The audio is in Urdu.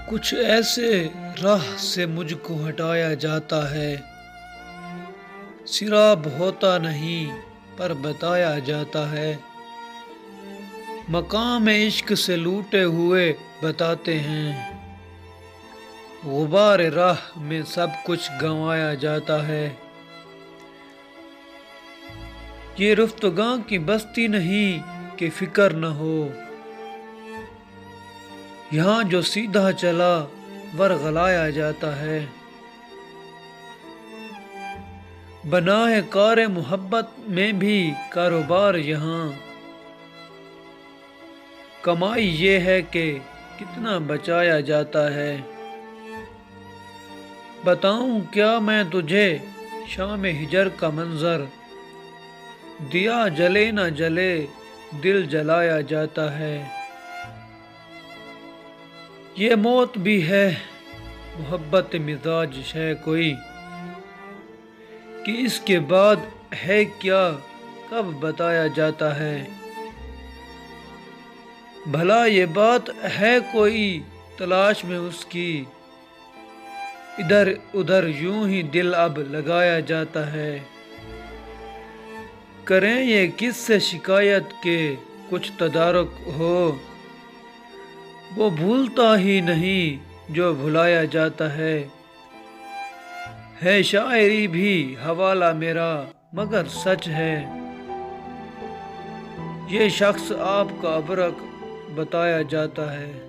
کچھ ایسے راہ سے مجھ کو ہٹایا جاتا ہے، سراب ہوتا نہیں پر بتایا جاتا ہے۔ مقام عشق سے لوٹے ہوئے بتاتے ہیں، غبار راہ میں سب کچھ گنوایا جاتا ہے۔ یہ رفتگاں کی بستی نہیں کہ فکر نہ ہو، یہاں جو سیدھا چلا ورغلایا جاتا ہے۔ بنا ہے کار محبت میں بھی کاروبار یہاں، کمائی یہ ہے کہ کتنا بچایا جاتا ہے۔ بتاؤں کیا میں تجھے شام ہجر کا منظر، دیا جلے نہ جلے دل جلایا جاتا ہے۔ یہ موت بھی ہے محبت مزاج ہے کوئی، کہ اس کے بعد ہے کیا کب بتایا جاتا ہے۔ بھلا یہ بات ہے کوئی تلاش میں اس کی، ادھر ادھر یوں ہی دل اب لگایا جاتا ہے۔ کریں یہ کس سے شکایت کہ کچھ تدارک ہو، وہ بھولتا ہی نہیں جو بھلایا جاتا ہے۔ شاعری بھی حوالہ میرا مگر سچ ہے، یہ شخص آپ کا ابرک بتایا جاتا ہے۔